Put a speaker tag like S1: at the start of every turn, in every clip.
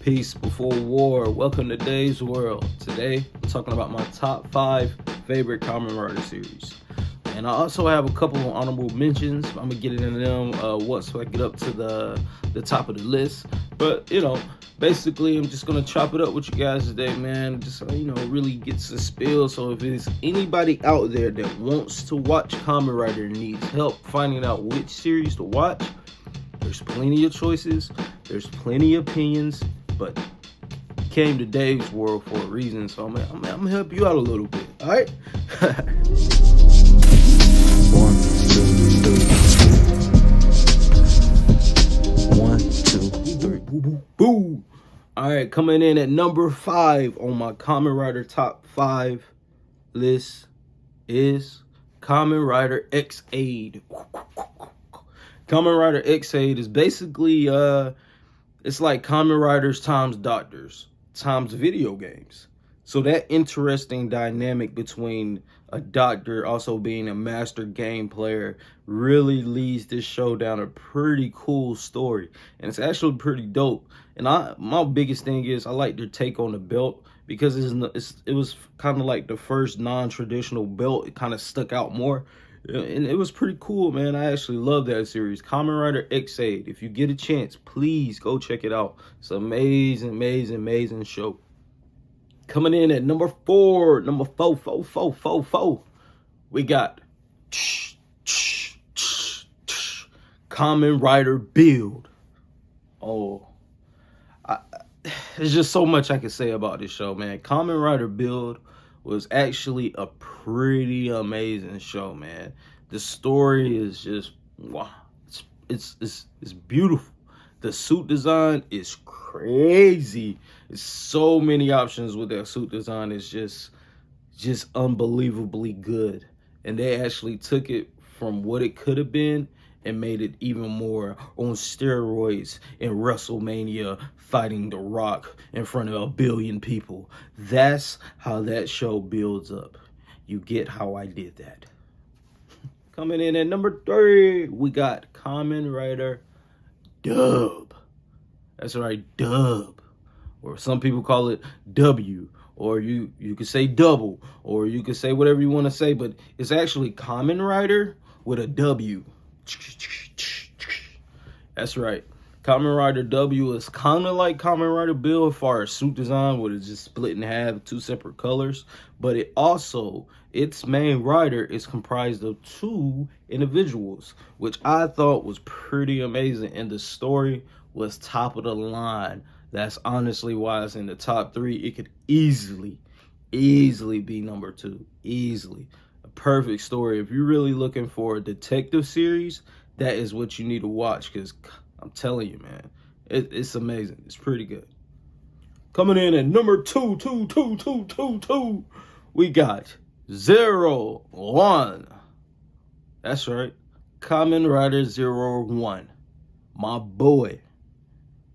S1: Peace before war. Welcome to Dave's World. Today, I'm talking about my top 5 favorite Kamen Rider series. And I also have a couple of honorable mentions. I'm going to get into them once I get up to the top of the list. But, basically, I'm just going to chop it up with you guys today, man. Just, really get to spill. So if there's anybody out there that wants to watch Kamen Rider and needs help finding out which series to watch, there's plenty of choices. There's plenty of opinions. But came to Dave's World for a reason, so I'm gonna help you out a little bit. All right. 1, 2, 3. 1, 2, 3. Boo, boo. All right, coming in at number 5 on my Kamen Rider top 5 list is Kamen Rider X-Aid. Kamen Rider X-Aid is basically it's like Kamen Riders times Doctors times video games. So that interesting dynamic between a doctor also being a master game player really leads this show down a pretty cool story. And it's actually pretty dope. And my biggest thing is I like their take on the belt, because it was kind of like the first non-traditional belt. It kind of stuck out more. And it was pretty cool, man. I actually love that series. Kamen Rider X-Aid. If you get a chance, please go check it out. It's an amazing, amazing, amazing show. Coming in at number 4, number 4, we got Kamen Rider Build. Oh, there's just so much I can say about this show, man. Kamen Rider Build was actually a pretty amazing show, man. The story is just wow. It's beautiful. The suit design is crazy. It's so many options with that suit design. It's just unbelievably good. And they actually took it from what it could have been and made it even more on steroids in WrestleMania, fighting The Rock in front of 1 billion people. That's how that show builds up. You get how I did that. Coming in at number 3, we got Kamen Rider Dub. That's right, Dub. Or some people call it W. Or you could say double. Or you could say whatever you want to say. But it's actually Kamen Rider with a W. That's right. Kamen Rider W is kind of like Kamen Rider Build as far as suit design, where it's just split in half, 2 separate colors. But its main rider is comprised of 2 individuals, which I thought was pretty amazing. And the story was top of the line. That's honestly why it's in the top 3. It could easily be number 2. Easily. A perfect story. If you're really looking for a detective series, that is what you need to watch, because I'm telling you, man, it's amazing. It's pretty good. Coming in at number 2, we got 01. That's right. Kamen Rider 01. My boy.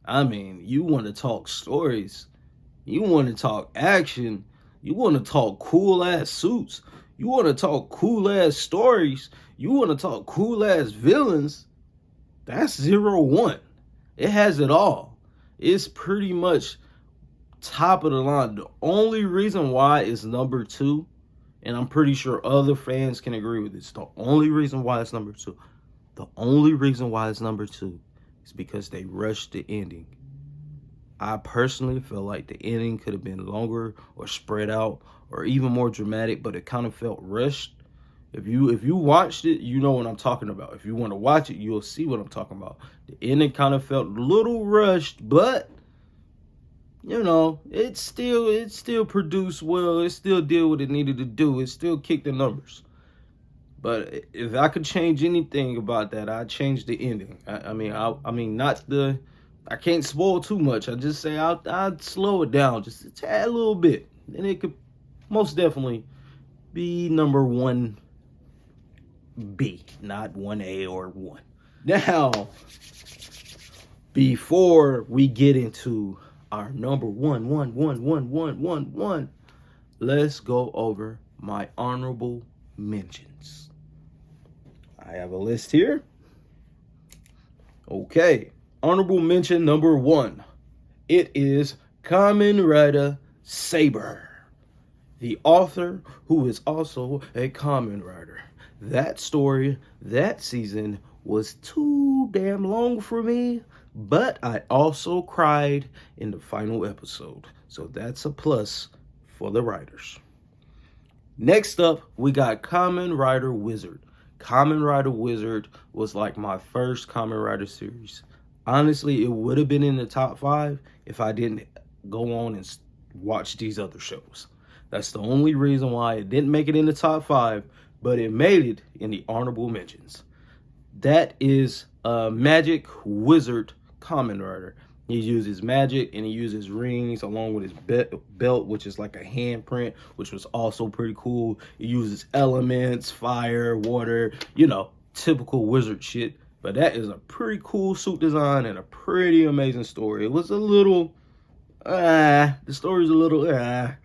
S1: I mean, you want to talk stories. You want to talk action. You want to talk cool-ass suits. You want to talk cool-ass stories. You want to talk cool-ass villains. That's 01. It has it all. It's pretty much top of the line. The only reason why it's number 2, and I'm pretty sure other fans can agree with this, the only reason why it's number 2, is because they rushed the ending. I personally feel like the ending could have been longer or spread out or even more dramatic, but it kind of felt rushed. If you watched it, you know what I'm talking about. If you want to watch it, you'll see what I'm talking about. The ending kind of felt a little rushed, but it still produced well. It still did what it needed to do. It still kicked the numbers. But if I could change anything about that, I'd change the ending. I can't spoil too much. I just say I'd slow it down just a tad little bit. And it could most definitely be number 1B, not 1A or 1. Now, before we get into our number 1, let's go over my honorable mentions. I have a list here. Okay. Honorable mention number 1, It is Kamen Rider Saber, the author who is also a Kamen Rider. That story, that season, was too damn long for me, but I also cried in the final episode. So that's a plus for the writers. Next up, we got Kamen Rider Wizard. Kamen Rider Wizard was like my first Kamen Rider series. Honestly, it would have been in the top 5 if I didn't go on and watch these other shows. That's the only reason why it didn't make it in the top 5, but it made it in the honorable mentions. That is a magic wizard Kamen Rider. He uses magic and he uses rings along with his belt, which is like a handprint, which was also pretty cool. He uses elements, fire, water, typical wizard shit. But that is a pretty cool suit design and a pretty amazing story. It was a little, the story's a little, it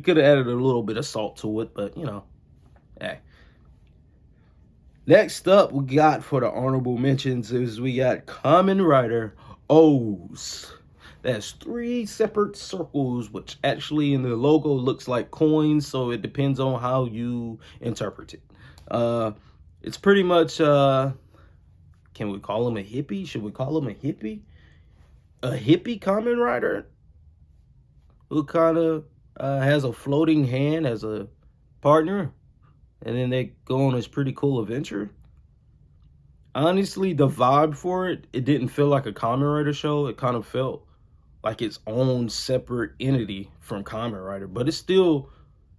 S1: could have added a little bit of salt to it, but hey. Next up, we got for the honorable mentions is we got Kamen Rider O's. That's 3 separate circles, which actually in the logo looks like coins, so it depends on how you interpret it. It's pretty much, can we call him a hippie? Should we call him a hippie? A hippie Kamen Rider who kind of has a floating hand as a partner, and then they go on this pretty cool adventure. Honestly, the vibe for it didn't feel like a Kamen Rider show. It kind of felt like its own separate entity from Kamen Rider, but it's still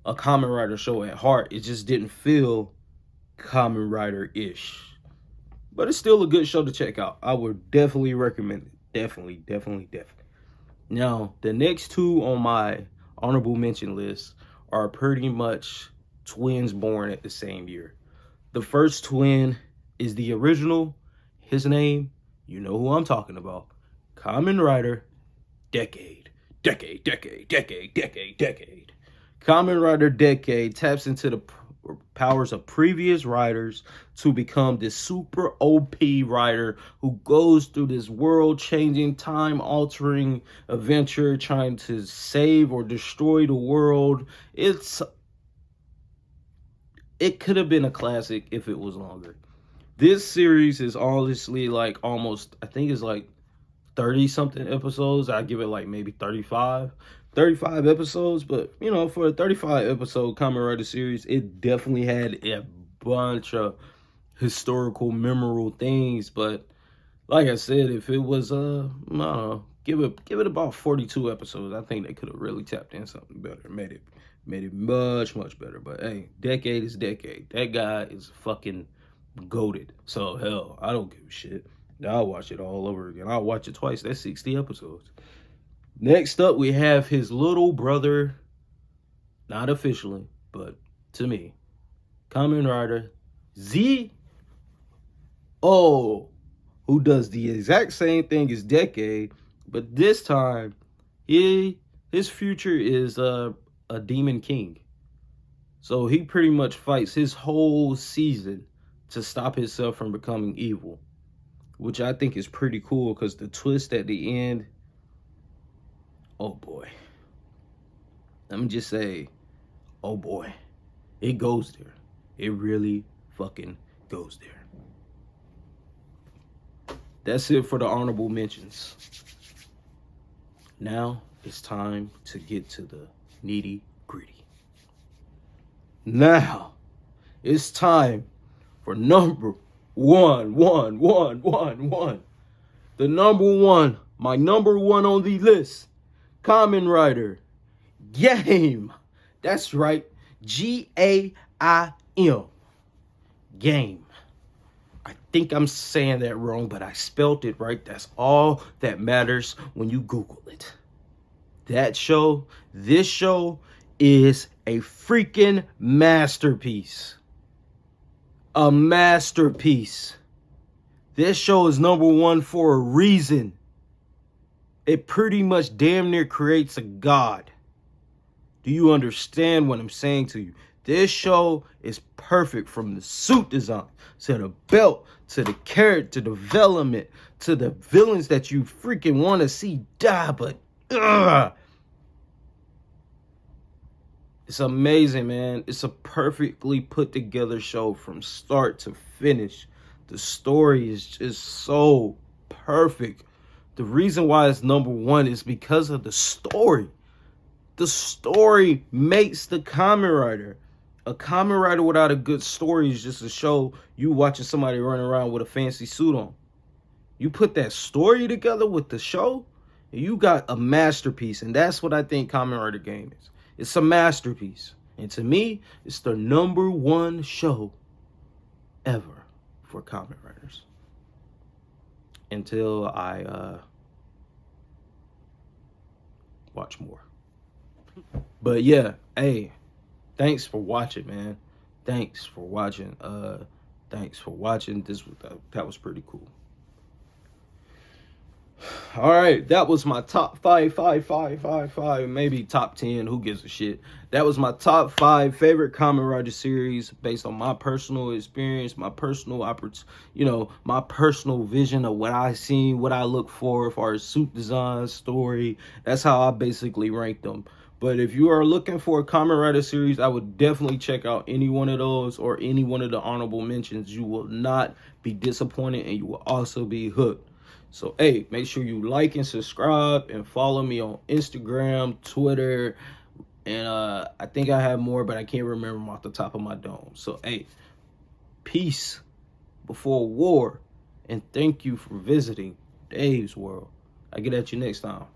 S1: a Kamen Rider show at heart. It just didn't feel Kamen Rider-ish. But it's still a good show to check out. I would definitely recommend it. Definitely. Now, the next 2 on my honorable mention list are pretty much twins born at the same year. The first twin is the original. His name, you know who I'm talking about. Kamen Rider Decade. Kamen Rider Decade taps into the powers of previous riders to become this super OP rider who goes through this world-changing, time-altering adventure trying to save or destroy the world. It could have been a classic if it was longer. This series is honestly like almost, I think it's like 30 something episodes. I give it like maybe 35 episodes, but for a 35 episode Kamen Rider series, it definitely had a bunch of historical memorable things. But like I said, if it was I don't know, give it about 42 episodes, I think they could have really tapped in something better, made it much better. But hey, Decade is Decade. That guy is fucking goated. So hell, I don't give a shit. I'll watch it all over again. I'll watch it twice. That's 60 episodes. Next up, we have his little brother, not officially, but to me, Kamen Rider Z-O, who does the exact same thing as Decade, but this time, his future is a demon king. So he pretty much fights his whole season to stop himself from becoming evil, which I think is pretty cool because the twist at the end, oh boy. Let me just say, oh boy. It goes there. It really fucking goes there. That's it for the honorable mentions. Now it's time to get to the nitty gritty. Now it's time for number one. The number one, my number one on the list, Kamen Rider Game. That's right, G-A-I-M. Game. I think I'm saying that wrong, but I spelled it right. That's all that matters when you Google it. This show is a freaking masterpiece. A masterpiece. This show is number one for a reason. It pretty much damn near creates a god. Do you understand what I'm saying to you? This show is perfect, from the suit design to the belt to the character development to the villains that you freaking want to see die, but Ugh. It's amazing, man. It's a perfectly put together show from start to finish. The story is just so perfect. The reason why it's number one is because of the story. The story makes the Kamen Rider. A Kamen Rider without a good story is just a show you watching somebody run around with a fancy suit on. You put that story together with the show, and you got a masterpiece. And that's what I think Kamen Rider game is. It's a masterpiece. And to me, it's the number one show ever for Kamen Riders. Until I watch more. But yeah, hey, thanks for watching, man. Thanks for watching. Thanks for watching. That was pretty cool. All right, that was my top five, maybe top 10. Who gives a shit? That was my top 5 favorite Kamen Rider series based on my personal experience, my personal my personal vision of what I seen, what I look for as far as suit design, story. That's how I basically rank them. But if you are looking for a Kamen Rider series, I would definitely check out any one of those or any one of the honorable mentions. You will not be disappointed, and you will also be hooked. So, hey, make sure you like and subscribe and follow me on Instagram, Twitter, and I think I have more, but I can't remember them off the top of my dome. So, hey, peace before war, and thank you for visiting Dave's World. I'll get at you next time.